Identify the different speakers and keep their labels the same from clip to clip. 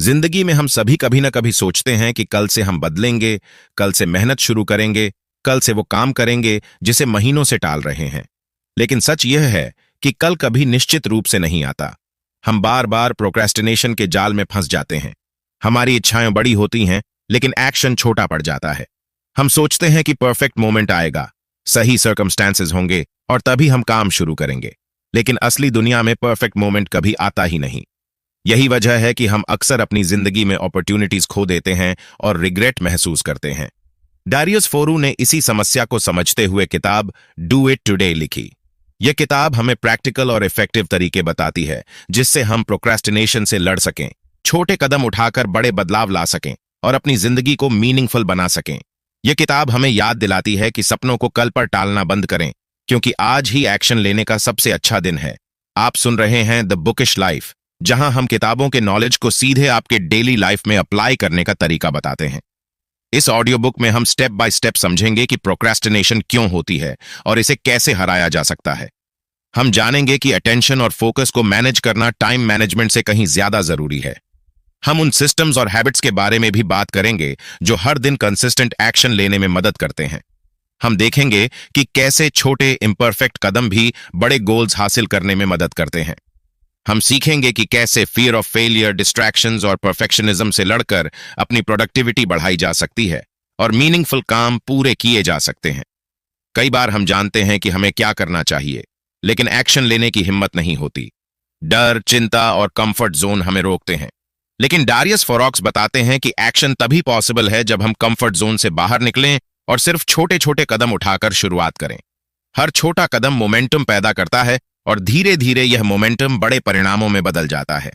Speaker 1: जिंदगी में हम सभी कभी ना कभी सोचते हैं कि कल से हम बदलेंगे, कल से मेहनत शुरू करेंगे, कल से वो काम करेंगे जिसे महीनों से टाल रहे हैं। लेकिन सच यह है कि कल कभी निश्चित रूप से नहीं आता। हम बार बार प्रोक्रेस्टिनेशन के जाल में फंस जाते हैं। हमारी इच्छाएं बड़ी होती हैं, लेकिन एक्शन छोटा पड़ जाता है। हम सोचते हैं कि परफेक्ट मोमेंट आएगा, सही सर्कमस्टेंसेस होंगे और तभी हम काम शुरू करेंगे। लेकिन असली दुनिया में परफेक्ट मोमेंट कभी आता ही नहीं। यही वजह है कि हम अक्सर अपनी जिंदगी में अपॉर्चुनिटीज खो देते हैं और रिग्रेट महसूस करते हैं। डारियस फोरू ने इसी समस्या को समझते हुए किताब डू इट टुडे लिखी। यह किताब हमें प्रैक्टिकल और इफेक्टिव तरीके बताती है जिससे हम प्रोक्रेस्टिनेशन से लड़ सकें, छोटे कदम उठाकर बड़े बदलाव ला सकें और अपनी जिंदगी को मीनिंगफुल बना सकें। यह किताब हमें याद दिलाती है कि सपनों को कल पर टालना बंद करें, क्योंकि आज ही एक्शन लेने का सबसे अच्छा दिन है। आप सुन रहे हैं द बुकिश लाइफ, जहां हम किताबों के नॉलेज को सीधे आपके डेली लाइफ में अप्लाई करने का तरीका बताते हैं। इस ऑडियो बुक में हम स्टेप बाय स्टेप समझेंगे कि प्रोक्रेस्टिनेशन क्यों होती है और इसे कैसे हराया जा सकता है। हम जानेंगे कि अटेंशन और फोकस को मैनेज करना टाइम मैनेजमेंट से कहीं ज्यादा जरूरी है। हम उन सिस्टम्स और हैबिट्स के बारे में भी बात करेंगे जो हर दिन कंसिस्टेंट एक्शन लेने में मदद करते हैं। हम देखेंगे कि कैसे छोटे इम्परफेक्ट कदम भी बड़े गोल्स हासिल करने में मदद करते हैं। हम सीखेंगे कि कैसे फियर ऑफ फेलियर, डिस्ट्रैक्शंस और परफेक्शनिज्म से लड़कर अपनी प्रोडक्टिविटी बढ़ाई जा सकती है और मीनिंगफुल काम पूरे किए जा सकते हैं। कई बार हम जानते हैं कि हमें क्या करना चाहिए, लेकिन एक्शन लेने की हिम्मत नहीं होती। डर, चिंता और कंफर्ट जोन हमें रोकते हैं। लेकिन डारियस फोरॉक्स बताते हैं कि एक्शन तभी पॉसिबल है जब हम कंफर्ट जोन से बाहर निकलें और सिर्फ छोटे छोटे कदम उठाकर शुरुआत करें। हर छोटा कदम मोमेंटम पैदा करता है और धीरे धीरे यह मोमेंटम बड़े परिणामों में बदल जाता है।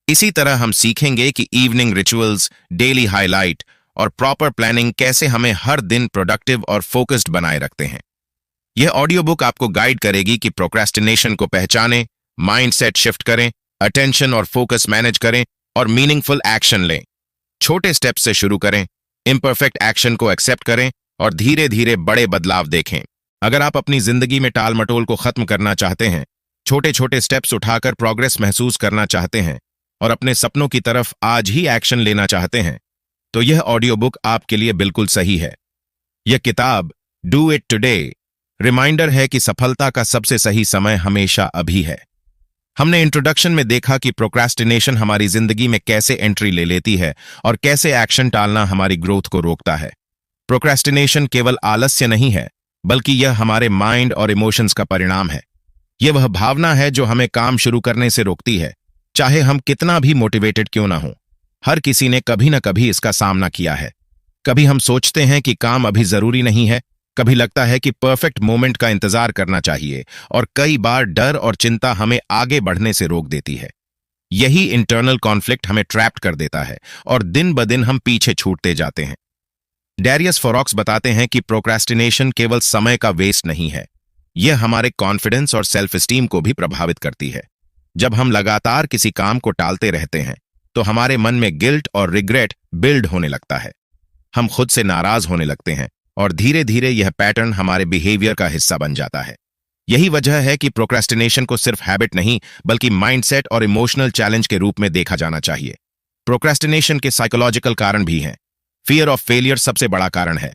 Speaker 1: इसी तरह हम सीखेंगे कि इवनिंग रिचुअल्स, डेली हाईलाइट और प्रॉपर प्लानिंग कैसे हमें हर दिन प्रोडक्टिव और फोकस्ड बनाए रखते हैं। यह ऑडियो बुक आपको गाइड करेगी कि प्रोक्रेस्टिनेशन को पहचानें, माइंडसेट शिफ्ट करें, अटेंशन और फोकस मैनेज करें और मीनिंगफुल एक्शन लें। छोटे स्टेप से शुरू करें, इम्परफेक्ट एक्शन को एक्सेप्ट करें और धीरे धीरे बड़े बदलाव देखें। अगर आप अपनी जिंदगी में टाल मटोल को खत्म करना चाहते हैं, छोटे छोटे स्टेप्स उठाकर प्रोग्रेस महसूस करना चाहते हैं और अपने सपनों की तरफ आज ही एक्शन लेना चाहते हैं, तो यह ऑडियो बुक आपके लिए बिल्कुल सही है। यह किताब डू इट टुडे रिमाइंडर है कि सफलता का सबसे सही समय हमेशा अभी है। हमने इंट्रोडक्शन में देखा कि प्रोक्रेस्टिनेशन हमारी जिंदगी में कैसे एंट्री ले लेती है और कैसे एक्शन टालना हमारी ग्रोथ को रोकता है। प्रोक्रेस्टिनेशन केवल आलस्य नहीं है, बल्कि यह हमारे माइंड और इमोशंस का परिणाम है। यह वह भावना है जो हमें काम शुरू करने से रोकती है, चाहे हम कितना भी मोटिवेटेड क्यों ना हो। हर किसी ने कभी ना कभी इसका सामना किया है। कभी हम सोचते हैं कि काम अभी जरूरी नहीं है, कभी लगता है कि परफेक्ट मोमेंट का इंतजार करना चाहिए और कई बार डर और चिंता हमें आगे बढ़ने से रोक देती है। यही इंटरनल कॉन्फ्लिक्ट हमें ट्रैप्ड कर देता है और दिन ब दिन हम पीछे छूटते जाते हैं। डारियस फोरॉक्स बताते हैं कि प्रोक्रेस्टिनेशन केवल समय का वेस्ट नहीं है, यह हमारे कॉन्फिडेंस और सेल्फ एस्टीम को भी प्रभावित करती है। जब हम लगातार किसी काम को टालते रहते हैं, तो हमारे मन में गिल्ट और रिग्रेट बिल्ड होने लगता है। हम खुद से नाराज होने लगते हैं और धीरे धीरे यह पैटर्न हमारे बिहेवियर का हिस्सा बन जाता है। यही वजह है कि प्रोक्रेस्टिनेशन को सिर्फ हैबिट नहीं, बल्कि माइंडसेट और इमोशनल चैलेंज के रूप में देखा जाना चाहिए। प्रोक्रेस्टिनेशन के साइकोलॉजिकल कारण भी हैं। फियर ऑफ फेलियर सबसे बड़ा कारण है।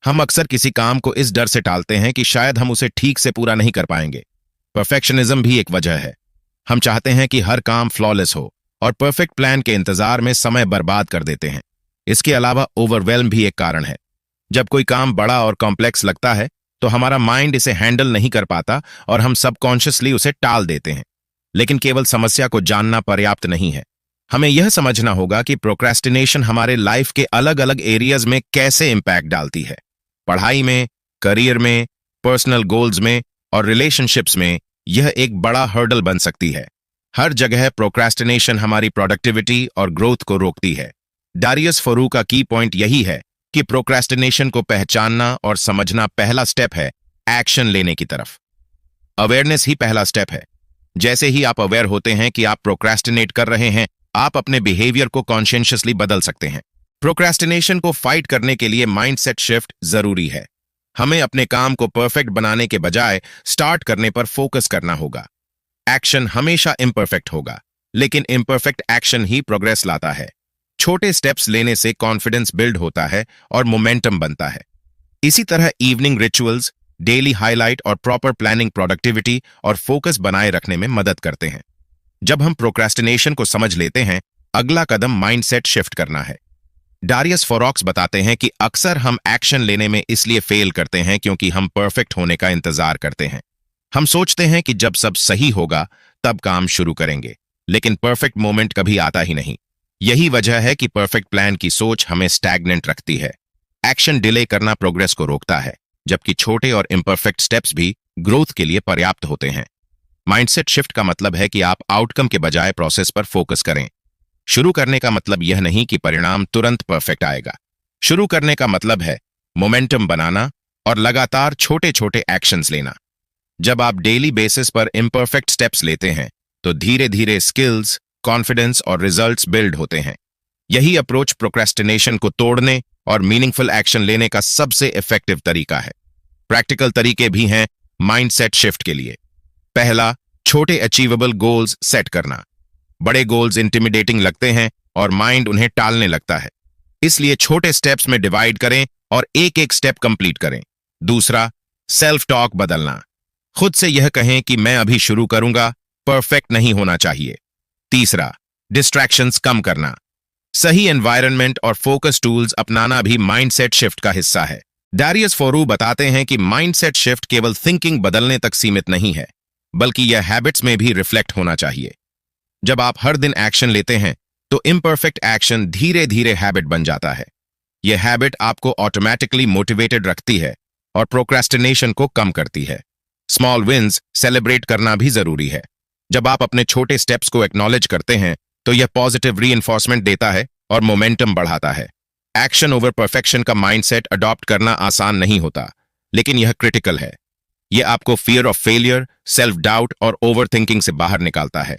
Speaker 1: हम अक्सर किसी काम को इस डर से टालते हैं कि शायद हम उसे ठीक से पूरा नहीं कर पाएंगे। परफेक्शनिज्म भी एक वजह है। हम चाहते हैं कि हर काम फ्लॉलेस हो और परफेक्ट प्लान के इंतजार में समय बर्बाद कर देते हैं। इसके अलावा ओवरवेल्म भी एक कारण है। जब कोई काम बड़ा और कॉम्प्लेक्स लगता है, तो हमारा माइंड इसे हैंडल नहीं कर पाता और हम सबकॉन्शियसली उसे टाल देते हैं। लेकिन केवल समस्या को जानना पर्याप्त नहीं है। हमें यह समझना होगा कि प्रोक्रेस्टिनेशन हमारे लाइफ के अलग अलग एरियाज में कैसे इंपैक्ट डालती है। पढ़ाई में, करियर में, पर्सनल गोल्स में और रिलेशनशिप्स में यह एक बड़ा हर्डल बन सकती है। हर जगह प्रोक्रेस्टिनेशन हमारी प्रोडक्टिविटी और ग्रोथ को रोकती है। डारियस फोरू का की पॉइंट यही है कि प्रोक्रेस्टिनेशन को पहचानना और समझना पहला स्टेप है एक्शन लेने की तरफ। अवेयरनेस ही पहला स्टेप है। जैसे ही आप अवेयर होते हैं कि आप प्रोक्रेस्टिनेट कर रहे हैं, आप अपने बिहेवियर को कॉन्शियसली बदल सकते हैं। प्रोक्रेस्टिनेशन को फाइट करने के लिए माइंडसेट शिफ्ट जरूरी है। हमें अपने काम को परफेक्ट बनाने के बजाय स्टार्ट करने पर फोकस करना होगा। एक्शन हमेशा इम्परफेक्ट होगा, लेकिन इम्परफेक्ट एक्शन ही प्रोग्रेस लाता है। छोटे स्टेप्स लेने से कॉन्फिडेंस बिल्ड होता है और मोमेंटम बनता है। इसी तरह इवनिंग रिचुअल्स, डेली हाईलाइट और प्रॉपर प्लानिंग प्रोडक्टिविटी और फोकस बनाए रखने में मदद करते हैं। जब हम प्रोक्रेस्टिनेशन को समझ लेते हैं, अगला कदम माइंडसेट शिफ्ट करना है। डारियस फोरॉक्स बताते हैं कि अक्सर हम एक्शन लेने में इसलिए फेल करते हैं क्योंकि हम परफेक्ट होने का इंतजार करते हैं। हम सोचते हैं कि जब सब सही होगा तब काम शुरू करेंगे, लेकिन परफेक्ट मोमेंट कभी आता ही नहीं। यही वजह है कि परफेक्ट प्लान की सोच हमें स्टैग्नेंट रखती है। एक्शन डिले करना प्रोग्रेस को रोकता है, जबकि छोटे और इम्परफेक्ट स्टेप्स भी ग्रोथ के लिए पर्याप्त होते हैं। माइंडसेट शिफ्ट का मतलब है कि आप आउटकम के बजाय प्रोसेस पर फोकस करें। शुरू करने का मतलब यह नहीं कि परिणाम तुरंत परफेक्ट आएगा। शुरू करने का मतलब है मोमेंटम बनाना और लगातार छोटे छोटे एक्शंस लेना। जब आप डेली बेसिस पर इम्परफेक्ट स्टेप्स लेते हैं तो धीरे धीरे स्किल्स, कॉन्फिडेंस और रिजल्ट्स बिल्ड होते हैं। यही अप्रोच प्रोक्रेस्टिनेशन को तोड़ने और मीनिंगफुल एक्शन लेने का सबसे इफेक्टिव तरीका है। प्रैक्टिकल तरीके भी हैं माइंडसेट शिफ्ट के लिए। पहला, छोटे अचीवेबल गोल्स सेट करना। बड़े गोल्स इंटिमिडेटिंग लगते हैं और माइंड उन्हें टालने लगता है, इसलिए छोटे स्टेप्स में डिवाइड करें और एक एक स्टेप कंप्लीट करें। दूसरा, सेल्फ टॉक बदलना। खुद से यह कहें कि मैं अभी शुरू करूंगा, परफेक्ट नहीं होना चाहिए। तीसरा, डिस्ट्रैक्शंस कम करना। सही एनवायरनमेंट और फोकस टूल्स अपनाना भी माइंडसेट शिफ्ट का हिस्सा है। डारियस फोरू बताते हैं कि माइंडसेट शिफ्ट केवल थिंकिंग बदलने तक सीमित नहीं है, बल्कि यह हैबिट्स में भी रिफ्लेक्ट होना चाहिए। जब आप हर दिन एक्शन लेते हैं तो इम्परफेक्ट एक्शन धीरे धीरे हैबिट बन जाता है। यह हैबिट आपको ऑटोमेटिकली मोटिवेटेड रखती है और प्रोक्रेस्टिनेशन को कम करती है। स्मॉल विन्स सेलिब्रेट करना भी जरूरी है। जब आप अपने छोटे स्टेप्स को एक्नॉलेज करते हैं तो यह पॉजिटिव रीइंफोर्समेंट देता है और मोमेंटम बढ़ाता है। एक्शन ओवर परफेक्शन का माइंडसेट अडॉप्ट करना आसान नहीं होता, लेकिन यह क्रिटिकल है। यह आपको fear of failure, self doubt और ओवरथिंकिंग से बाहर निकालता है।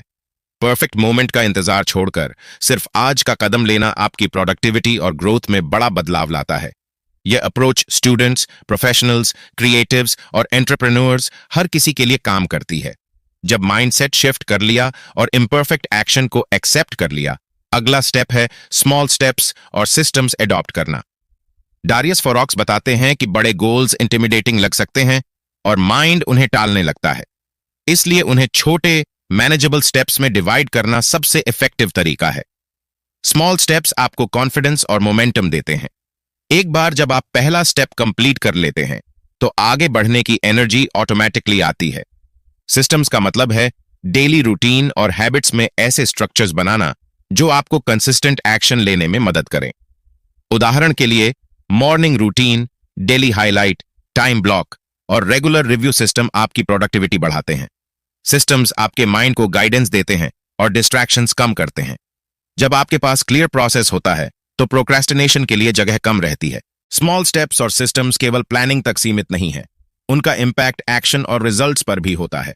Speaker 1: परफेक्ट मोमेंट का इंतजार छोड़कर सिर्फ आज का कदम लेना आपकी प्रोडक्टिविटी और ग्रोथ में बड़ा बदलाव लाता है। यह अप्रोच स्टूडेंट्स, प्रोफेशनल्स, क्रिएटिव्स और एंटरप्रेन्योर्स हर किसी के लिए काम करती है। जब माइंडसेट शिफ्ट कर लिया और इम्परफेक्ट एक्शन को एक्सेप्ट कर लिया, अगला स्टेप है स्मॉल स्टेप्स और सिस्टम्स एडॉप्ट करना। डारियस फोरॉक्स बताते हैं कि बड़े गोल्स इंटिमिडेटिंग लग सकते हैं और माइंड उन्हें टालने लगता है, इसलिए उन्हें छोटे मैनेजेबल स्टेप्स में डिवाइड करना सबसे इफेक्टिव तरीका है। स्मॉल स्टेप्स आपको कॉन्फिडेंस और मोमेंटम देते हैं। एक बार जब आप पहला स्टेप कंप्लीट कर लेते हैं तो आगे बढ़ने की एनर्जी ऑटोमेटिकली आती है। सिस्टम्स का मतलब है डेली रूटीन और हैबिट्स में ऐसे स्ट्रक्चर्स बनाना जो आपको कंसिस्टेंट एक्शन लेने में मदद करें। उदाहरण के लिए morning routine, daily highlight, time block और रेगुलर रिव्यू सिस्टम आपकी प्रोडक्टिविटी बढ़ाते हैं। सिस्टम्स आपके माइंड को गाइडेंस देते हैं और डिस्ट्रैक्शंस कम करते हैं। जब आपके पास क्लियर प्रोसेस होता है तो प्रोक्रेस्टिनेशन के लिए जगह कम रहती है। स्मॉल स्टेप्स और सिस्टम्स केवल प्लानिंग तक सीमित नहीं है, उनका इंपैक्ट एक्शन और रिजल्ट्स पर भी होता है।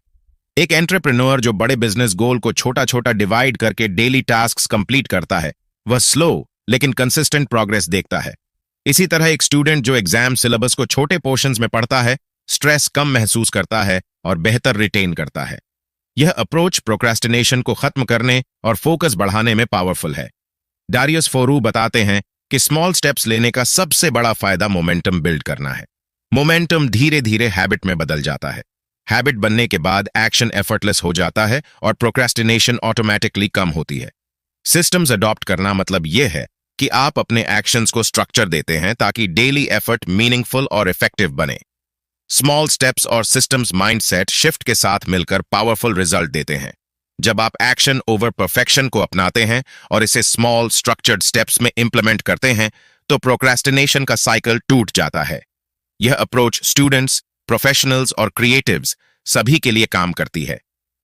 Speaker 1: एक एंटरप्रेन्योर जो बड़े बिजनेस गोल को छोटा छोटा डिवाइड करके डेली टास्क्स कंप्लीट करता है, वह स्लो लेकिन कंसिस्टेंट प्रोग्रेस देखता है। इसी तरह एक स्टूडेंट जो एग्जाम सिलेबस को छोटे पोर्शंस में पढ़ता है, स्ट्रेस कम महसूस करता है और बेहतर रिटेन करता है। यह अप्रोच प्रोक्रेस्टिनेशन को खत्म करने और फोकस बढ़ाने में पावरफुल है। डारियस फोरू बताते हैं कि स्मॉल स्टेप्स लेने का सबसे बड़ा फायदा मोमेंटम बिल्ड करना है। मोमेंटम धीरे धीरे हैबिट में बदल जाता है। हैबिट बनने के बाद एक्शन एफर्टलेस हो जाता है और प्रोक्रेस्टिनेशन ऑटोमेटिकली कम होती है। सिस्टम्स अडॉप्ट करना मतलब यह है कि आप अपने एक्शंस को स्ट्रक्चर देते हैं ताकि डेली एफर्ट मीनिंगफुल और इफेक्टिव बने। स्मॉल स्टेप्स और सिस्टम्स माइंडसेट शिफ्ट के साथ मिलकर पावरफुल रिजल्ट देते हैं। जब आप एक्शन ओवर परफेक्शन को अपनाते हैं और इसे स्मॉल स्ट्रक्चर्ड स्टेप्स में इंप्लीमेंट करते हैं तो प्रोक्रेस्टिनेशन का साइकिल टूट जाता है। यह अप्रोच स्टूडेंट्स, प्रोफेशनल्स और क्रिएटिव्स सभी के लिए काम करती है।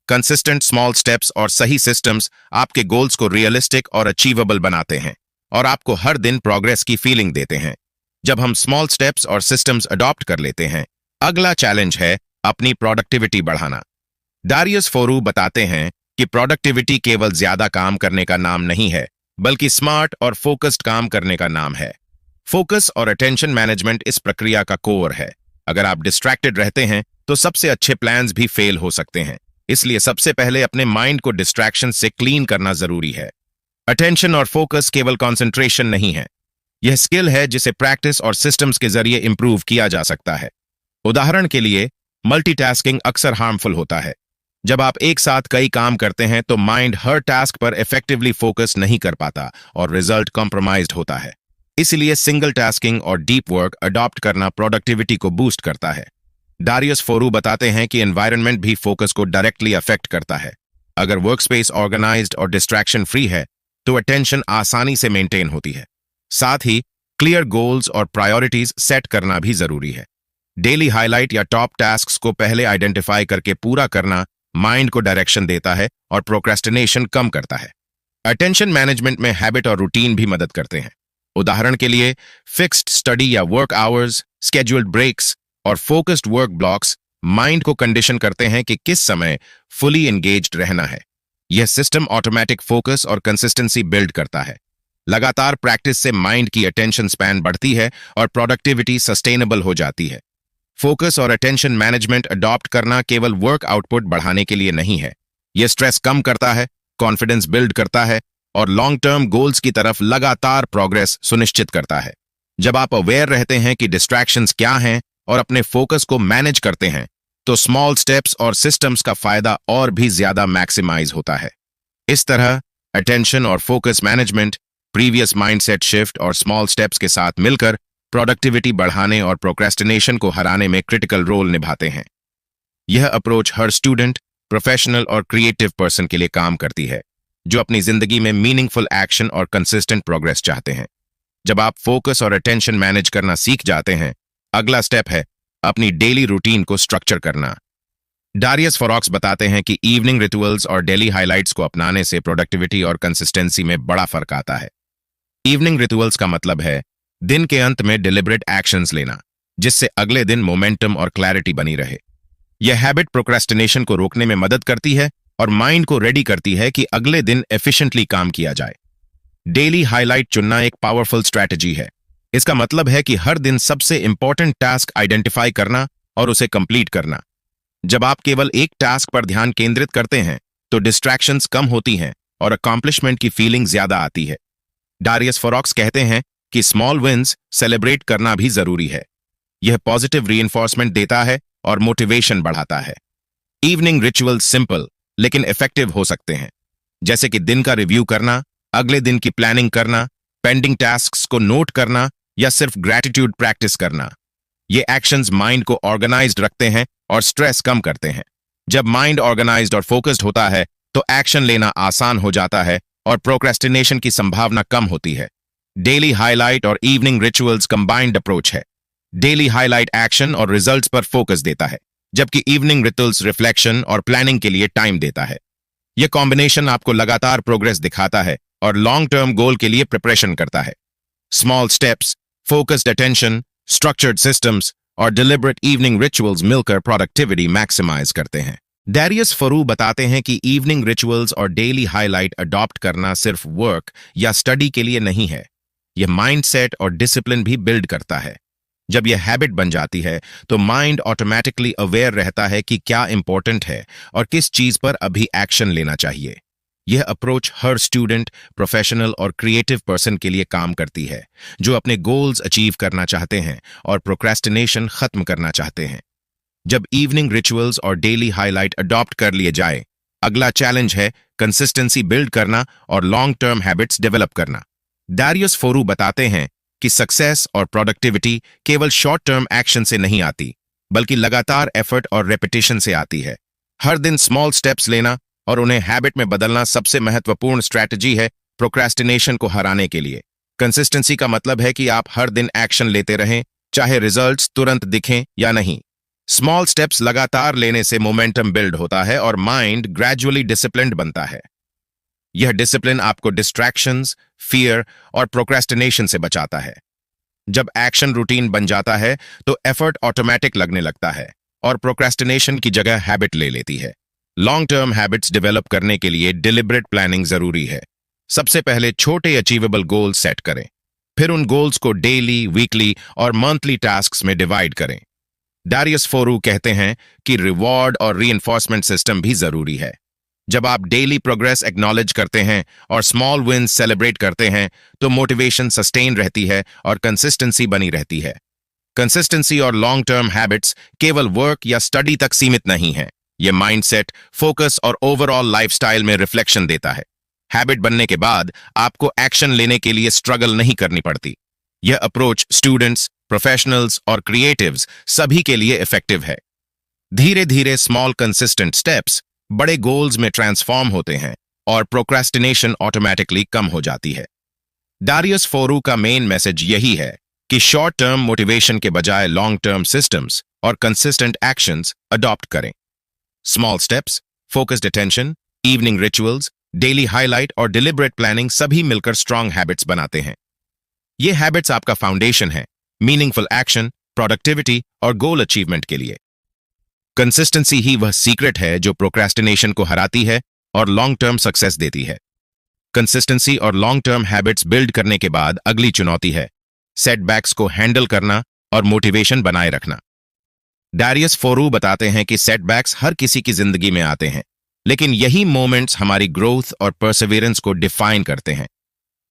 Speaker 1: कंसिस्टेंट स्मॉल स्टेप्स और सही सिस्टम्स आपके गोल्स को रियलिस्टिक और अचीवेबल बनाते हैं और आपको हर दिन प्रोग्रेस की फीलिंग देते हैं। जब हम स्मॉल स्टेप्स और सिस्टम्स अडॉप्ट कर लेते हैं, अगला चैलेंज है अपनी प्रोडक्टिविटी बढ़ाना। डारियस फोरू बताते हैं कि प्रोडक्टिविटी केवल ज्यादा काम करने का नाम नहीं है, बल्कि स्मार्ट और फोकस्ड काम करने का नाम है। फोकस और अटेंशन मैनेजमेंट इस प्रक्रिया का कोर है। अगर आप डिस्ट्रैक्टेड रहते हैं तो सबसे अच्छे प्लान्स भी फेल हो सकते हैं। इसलिए सबसे पहले अपने माइंड को डिस्ट्रैक्शन से क्लीन करना जरूरी है। अटेंशन और फोकस केवल कंसंट्रेशन नहीं है, यह स्किल है जिसे प्रैक्टिस और सिस्टम्स के जरिए इंप्रूव किया जा सकता है। उदाहरण के लिए, मल्टीटास्किंग अक्सर हार्मफुल होता है। जब आप एक साथ कई काम करते हैं तो माइंड हर टास्क पर इफेक्टिवली फोकस नहीं कर पाता और रिजल्ट कॉम्प्रोमाइज्ड होता है। इसलिए सिंगल टास्किंग और डीप वर्क अडॉप्ट करना प्रोडक्टिविटी को बूस्ट करता है। डारियस फोरू बताते हैं कि एनवायरनमेंट भी फोकस को डायरेक्टली अफेक्ट करता है। अगर वर्कस्पेस ऑर्गेनाइज्ड और डिस्ट्रैक्शन फ्री है तो अटेंशन आसानी से मेंटेन होती है। साथ ही क्लियर गोल्स और प्रायोरिटीज सेट करना भी जरूरी है। डेली हाईलाइट या टॉप टास्क्स को पहले आइडेंटिफाई करके पूरा करना माइंड को डायरेक्शन देता है और प्रोक्रेस्टिनेशन कम करता है। अटेंशन मैनेजमेंट में हैबिट और रूटीन भी मदद करते हैं। उदाहरण के लिए, फिक्स्ड स्टडी या वर्क आवर्स, स्केड्यूल्ड ब्रेक्स और फोकस्ड वर्क ब्लॉक्स माइंड को कंडीशन करते हैं कि किस समय फुली एंगेज्ड रहना है। यह सिस्टम ऑटोमेटिक फोकस और कंसिस्टेंसी बिल्ड करता है। लगातार प्रैक्टिस से माइंड की अटेंशन स्पैन बढ़ती है और प्रोडक्टिविटी सस्टेनेबल हो जाती है। फोकस और अटेंशन मैनेजमेंट अडॉप्ट करना केवल वर्क आउटपुट बढ़ाने के लिए नहीं है, यह स्ट्रेस कम करता है, कॉन्फिडेंस बिल्ड करता है और लॉन्ग टर्म गोल्स की तरफ लगातार प्रोग्रेस सुनिश्चित करता है। जब आप अवेयर रहते हैं कि डिस्ट्रैक्शंस क्या हैं और अपने फोकस को मैनेज करते हैं, तो स्मॉल स्टेप्स और सिस्टम्स का फायदा और भी ज्यादा मैक्सिमाइज होता है। इस तरह अटेंशन और focus management previous mindset shift और स्मॉल स्टेप्स के साथ मिलकर प्रोडक्टिविटी बढ़ाने और प्रोक्रेस्टिनेशन को हराने में क्रिटिकल रोल निभाते हैं। यह अप्रोच हर स्टूडेंट, प्रोफेशनल और क्रिएटिव पर्सन के लिए काम करती है जो अपनी जिंदगी में मीनिंगफुल एक्शन और कंसिस्टेंट प्रोग्रेस चाहते हैं। जब आप फोकस और अटेंशन मैनेज करना सीख जाते हैं, अगला स्टेप है अपनी डेली रूटीन को स्ट्रक्चर करना। डारियस फोरॉक्स बताते हैं कि इवनिंग रिचुअल्स और डेली हाइलाइट्स को अपनाने से प्रोडक्टिविटी और कंसिस्टेंसी में बड़ा फर्क आता है। इवनिंग रिचुअल्स का मतलब है दिन के अंत में डिलिबरेट एक्शंस लेना, जिससे अगले दिन मोमेंटम और क्लैरिटी बनी रहे। यह हैबिट प्रोक्रेस्टिनेशन को रोकने में मदद करती है और माइंड को रेडी करती है कि अगले दिन एफिशिएंटली काम किया जाए। डेली हाइलाइट चुनना एक पावरफुल स्ट्रैटेजी है। इसका मतलब है कि हर दिन सबसे इंपॉर्टेंट टास्क आइडेंटिफाई करना और उसे कंप्लीट करना। जब आप केवल एक टास्क पर ध्यान केंद्रित करते हैं तो डिस्ट्रैक्शंस कम होती हैं और अकॉम्प्लिशमेंट की फीलिंग ज्यादा आती है। डारियस फोरॉक्स कहते हैं कि स्मॉल विन्स सेलिब्रेट करना भी जरूरी है। यह पॉजिटिव रीइंफोर्समेंट देता है और मोटिवेशन बढ़ाता है। इवनिंग रिचुअल्स सिंपल लेकिन इफेक्टिव हो सकते हैं, जैसे कि दिन का रिव्यू करना, अगले दिन की प्लानिंग करना, पेंडिंग टास्क्स को नोट करना या सिर्फ ग्रैटिट्यूड प्रैक्टिस करना। ये एक्शंस माइंड को ऑर्गेनाइज्ड रखते हैं और स्ट्रेस कम करते हैं। जब माइंड ऑर्गेनाइज्ड और फोकस्ड होता है तो एक्शन लेना आसान हो जाता है और प्रोक्रेस्टिनेशन की संभावना कम होती है। डेली हाइलाइट और इवनिंग रिचुअल्स कंबाइंड अप्रोच है। डेली हाइलाइट एक्शन और रिजल्ट्स पर फोकस देता है, जबकि इवनिंग रिचुअल्स रिफ्लेक्शन और प्लानिंग के लिए टाइम देता है। यह कॉम्बिनेशन आपको लगातार प्रोग्रेस दिखाता है और लॉन्ग टर्म गोल के लिए प्रिपरेशन करता है। Small steps, focused attention, structured systems और डिलिबरेट इवनिंग रिचुअल्स मिलकर प्रोडक्टिविटी मैक्सिमाइज करते हैं। डारियस फोरू बताते हैं कि इवनिंग रिचुअल्स और डेली हाइलाइट अडॉप्ट करना सिर्फ वर्क या स्टडी के लिए नहीं है, यह माइंडसेट और डिसिप्लिन भी बिल्ड करता है। जब यह हैबिट बन जाती है तो माइंड ऑटोमेटिकली अवेयर रहता है कि क्या इंपॉर्टेंट है और किस चीज पर अभी एक्शन लेना चाहिए। यह अप्रोच हर स्टूडेंट, प्रोफेशनल और क्रिएटिव पर्सन के लिए काम करती है जो अपने गोल्स अचीव करना चाहते हैं और प्रोक्रेस्टिनेशन खत्म करना चाहते हैं। जब इवनिंग रिचुअल्स और डेली हाइलाइट अडॉप्ट कर लिए जाए, अगला चैलेंज है कंसिस्टेंसी बिल्ड करना और लॉन्ग टर्म हैबिट्स डेवलप करना। डारियस फोरू बताते हैं कि सक्सेस और प्रोडक्टिविटी केवल शॉर्ट टर्म एक्शन से नहीं आती, बल्कि लगातार एफर्ट और रेपिटेशन से आती है। हर दिन स्मॉल स्टेप्स लेना और उन्हें हैबिट में बदलना सबसे महत्वपूर्ण स्ट्रैटेजी है प्रोक्रेस्टिनेशन को हराने के लिए। कंसिस्टेंसी का मतलब है कि आप हर दिन एक्शन लेते रहें, चाहे रिजल्ट्स तुरंत दिखें या नहीं। स्मॉल स्टेप्स लगातार लेने से मोमेंटम बिल्ड होता है और माइंड ग्रेजुअली डिसिप्लिन्ड बनता है। यह डिसिप्लिन आपको डिस्ट्रैक्शंस, फियर और प्रोक्रेस्टिनेशन से बचाता है। जब एक्शन रूटीन बन जाता है तो एफर्ट ऑटोमेटिक लगने लगता है और प्रोक्रेस्टिनेशन की जगह हैबिट ले लेती है। लॉन्ग टर्म हैबिट्स डेवलप करने के लिए डिलिबरेट प्लानिंग जरूरी है। सबसे पहले छोटे अचीवेबल गोल्स सेट करें, फिर उन गोल्स को डेली, वीकली और मंथली टास्क्स में डिवाइड करें। डारियस फोरू कहते हैं कि रिवॉर्ड और रीइंफोर्समेंट सिस्टम भी जरूरी है। जब आप डेली प्रोग्रेस एक्नॉलेज करते हैं और स्मॉल विन्स सेलिब्रेट करते हैं तो मोटिवेशन सस्टेन रहती है और कंसिस्टेंसी बनी रहती है। कंसिस्टेंसी और लॉन्ग टर्म हैबिट्स केवल वर्क या स्टडी तक सीमित नहीं है। ये माइंडसेट, फोकस और ओवरऑल लाइफस्टाइल में रिफ्लेक्शन देता है। हैबिट बनने के बाद आपको एक्शन लेने के लिए स्ट्रगल नहीं करनी पड़ती। यह अप्रोच स्टूडेंट्स, प्रोफेशनल्स और क्रिएटिव्स सभी के लिए इफेक्टिव है। धीरे धीरे स्मॉल कंसिस्टेंट स्टेप्स बड़े गोल्स में ट्रांसफॉर्म होते हैं और प्रोक्रेस्टिनेशन ऑटोमेटिकली कम हो जाती है। डारियस फोरू का मेन मैसेज यही है कि शॉर्ट टर्म मोटिवेशन के बजाय लॉन्ग टर्म सिस्टम्स और कंसिस्टेंट एक्शंस अडॉप्ट करें। Small steps, focused attention, evening rituals, daily highlight और डिलिबरेट प्लानिंग सभी मिलकर स्ट्रांग हैबिट्स बनाते हैं। ये हैबिट्स आपका फाउंडेशन है मीनिंगफुल एक्शन, प्रोडक्टिविटी और गोल अचीवमेंट के लिए। कंसिस्टेंसी ही वह सीक्रेट है जो प्रोक्रेस्टिनेशन को हराती है और लॉन्ग टर्म सक्सेस देती है। कंसिस्टेंसी और लॉन्ग टर्म हैबिट्स बिल्ड करने के बाद अगली चुनौती है सेटबैक्स को हैंडल करना और मोटिवेशन बनाए रखना। डारियस फोरू बताते हैं कि सेटबैक्स हर किसी की जिंदगी में आते हैं, लेकिन यही मोमेंट्स हमारी ग्रोथ और परसिवियरेंस को डिफाइन करते हैं।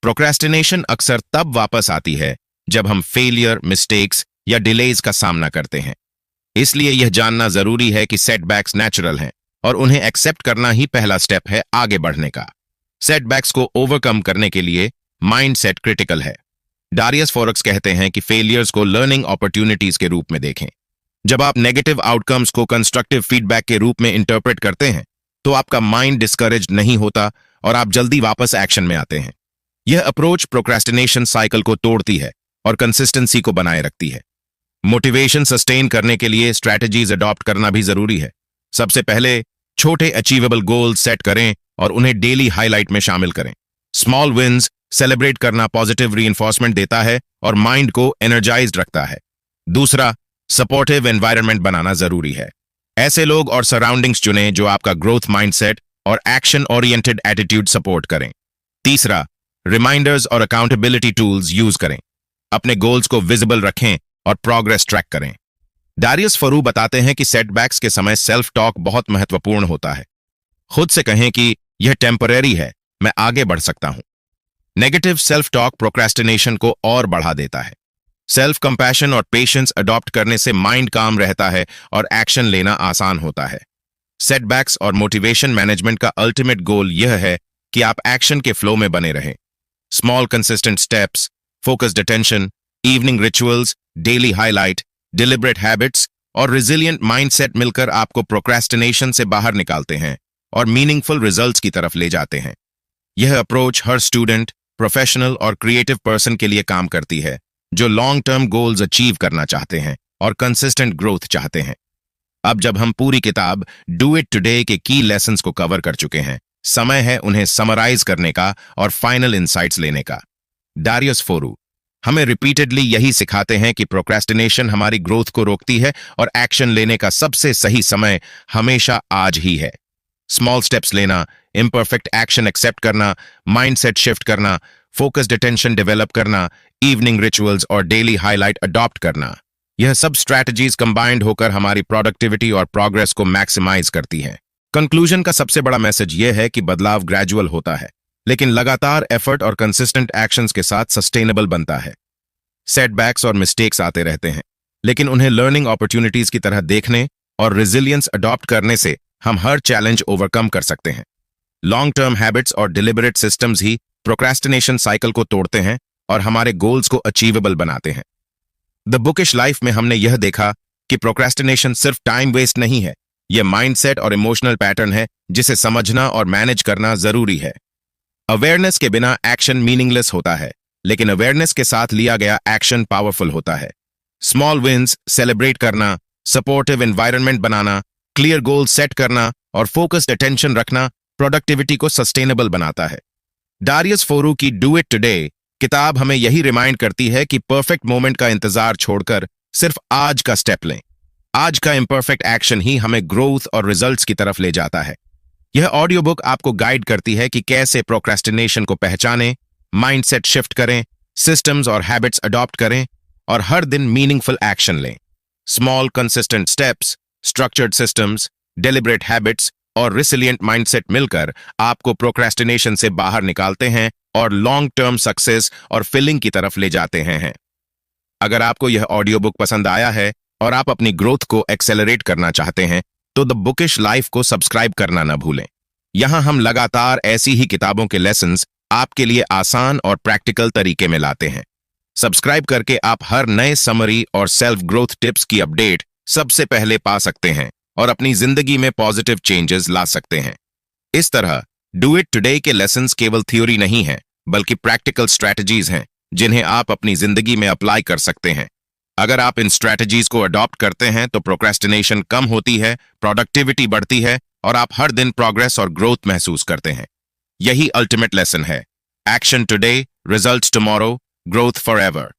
Speaker 1: प्रोक्रेस्टिनेशन अक्सर तब वापस आती है जब हम फेलियर, मिस्टेक्स या डिलेज का सामना करते हैं। इसलिए यह जानना जरूरी है कि सेटबैक्स नेचुरल हैं और उन्हें एक्सेप्ट करना ही पहला स्टेप है आगे बढ़ने का। सेटबैक्स को ओवरकम करने के लिए माइंडसेट क्रिटिकल है। डारियस फोरक्स कहते हैं कि फेलियर्स को लर्निंग अपॉर्चुनिटीज के रूप में देखें। जब आप नेगेटिव आउटकम्स को कंस्ट्रक्टिव फीडबैक के रूप में इंटरप्रेट करते हैं तो आपका माइंड डिस्करेज नहीं होता और आप जल्दी वापस एक्शन में आते हैं। यह अप्रोच प्रोक्रेस्टिनेशन साइकिल को तोड़ती है और कंसिस्टेंसी को बनाए रखती है। मोटिवेशन सस्टेन करने के लिए स्ट्रैटेजीज अडॉप्ट करना भी जरूरी है। सबसे पहले छोटे अचीवेबल गोल्स सेट करें और उन्हें डेली हाईलाइट में शामिल करें। स्मॉल विन्स सेलिब्रेट करना पॉजिटिव रीइंफोर्समेंट देता है और माइंड को एनर्जाइज्ड रखता है। दूसरा, सपोर्टिव एनवायरनमेंट बनाना जरूरी है। ऐसे लोग और सराउंडिंग्स चुनें जो आपका ग्रोथ माइंडसेट और एक्शन ओरिएंटेड एटीट्यूड सपोर्ट करें। तीसरा, रिमाइंडर्स और अकाउंटेबिलिटी टूल्स यूज करें। अपने गोल्स को विजिबल रखें और प्रोग्रेस ट्रैक करें। डारियस फोरू बताते हैं कि सेटबैक्स के समय सेल्फ टॉक बहुत महत्वपूर्ण होता है। खुद से कहें कि यह टेम्परेरी है, मैं आगे बढ़ सकता हूं। नेगेटिव सेल्फ टॉक प्रोक्रेस्टिनेशन को और बढ़ा देता है। सेल्फ कंपैशन और पेशेंस अडॉप्ट करने से माइंड काम रहता है और एक्शन लेना आसान होता है। सेटबैक्स और मोटिवेशन मैनेजमेंट का अल्टीमेट गोल यह है कि आप एक्शन के फ्लो में बने रहें। Small consistent steps, focused attention, evening rituals, daily highlight, deliberate habits और रिजिलियंट माइंडसेट मिलकर आपको प्रोक्रेस्टिनेशन से बाहर निकालते हैं और मीनिंगफुल रिजल्ट्स की तरफ ले जाते हैं। यह अप्रोच हर स्टूडेंट, प्रोफेशनल और क्रिएटिव पर्सन के लिए काम करती है जो लॉन्ग टर्म गोल्स अचीव करना चाहते हैं और कंसिस्टेंट ग्रोथ चाहते हैं। अब जब हम पूरी किताब डू इट टुडे के की लेसन्स को कवर कर चुके हैं, समय है उन्हें समराइज करने का और फाइनल इंसाइट्स लेने का। डारियस फोरू हमें रिपीटेडली यही सिखाते हैं कि प्रोक्रेस्टिनेशन हमारी ग्रोथ को रोकती है और एक्शन लेने का सबसे सही समय हमेशा आज ही है। स्मॉल स्टेप्स लेना, इम्परफेक्ट एक्शन एक्सेप्ट करना, माइंडसेट शिफ्ट करना, फोकस्ड अटेंशन डेवलप करना, इवनिंग रिचुअल्स और डेली हाईलाइट अडॉप्ट करना, यह सब स्ट्रैटेजीज कंबाइंड होकर हमारी प्रोडक्टिविटी और प्रोग्रेस को मैक्सिमाइज करती हैं। कंक्लूजन का सबसे बड़ा मैसेज यह है कि बदलाव ग्रेजुअल होता है, लेकिन लगातार एफर्ट और कंसिस्टेंट एक्शंस के साथ सस्टेनेबल बनता है। सेटबैक्स और मिस्टेक्स आते रहते हैं, लेकिन उन्हें लर्निंग अपॉर्चुनिटीज की तरह देखने और रेजिलियंस अडॉप्ट करने से हम हर चैलेंज ओवरकम कर सकते हैं। लॉन्ग टर्म हैबिट्स और डिलिबरेट सिस्टम्स ही प्रोक्रेस्टिनेशन साइकिल को तोड़ते हैं और हमारे गोल्स को अचीवेबल बनाते हैं। द बुकिश लाइफ में हमने यह देखा कि प्रोक्रेस्टिनेशन सिर्फ टाइम वेस्ट नहीं है, यह माइंडसेट और इमोशनल पैटर्न है जिसे समझना और मैनेज करना जरूरी है। अवेयरनेस के बिना एक्शन मीनिंगलेस होता है, लेकिन अवेयरनेस के साथ लिया गया एक्शन पावरफुल होता है। स्मॉल विन्स सेलिब्रेट करना, सपोर्टिव एनवायरनमेंट बनाना, क्लियर गोल सेट करना और फोकस्ड अटेंशन रखना प्रोडक्टिविटी को सस्टेनेबल बनाता है। डारियस फोरू की डू इट टुडे किताब हमें यही रिमाइंड करती है कि परफेक्ट मोमेंट का इंतजार छोड़कर सिर्फ आज का स्टेप लें। आज का इम्परफेक्ट एक्शन ही हमें ग्रोथ और रिजल्ट्स की तरफ ले जाता है। यह ऑडियो बुक आपको गाइड करती है कि कैसे प्रोक्रेस्टिनेशन को पहचानें, माइंडसेट शिफ्ट करें, सिस्टम्स और हैबिट्स अडॉप्ट करें और हर दिन मीनिंगफुल एक्शन लें। Small consistent steps, structured systems, deliberate habits और रिसिलियंट माइंडसेट मिलकर आपको प्रोक्रेस्टिनेशन से बाहर निकालते हैं और लॉन्ग टर्म सक्सेस और फिलिंग की तरफ ले जाते हैं। अगर आपको यह ऑडियो बुक पसंद आया है और आप अपनी ग्रोथ को एक्सेलरेट करना चाहते हैं तो द बुकिश लाइफ को सब्सक्राइब करना न भूलें। यहां हम लगातार ऐसी ही किताबों के लेसन्स आपके लिए आसान और प्रैक्टिकल तरीके में लाते हैं। सब्सक्राइब करके आप हर नए समरी और सेल्फ ग्रोथ टिप्स की अपडेट सबसे पहले पा सकते हैं और अपनी जिंदगी में पॉजिटिव चेंजेस ला सकते हैं। इस तरह डू इट टुडे के लेसन्स केवल थ्योरी नहीं है बल्कि प्रैक्टिकल स्ट्रैटेजीज हैं जिन्हें आप अपनी जिंदगी में अप्लाई कर सकते हैं। अगर आप इन स्ट्रैटेजीज को अडॉप्ट करते हैं तो प्रोक्रेस्टिनेशन कम होती है, प्रोडक्टिविटी बढ़ती है और आप हर दिन प्रोग्रेस और ग्रोथ महसूस करते हैं। यही अल्टीमेट लेसन है। Action today, results tomorrow, growth forever.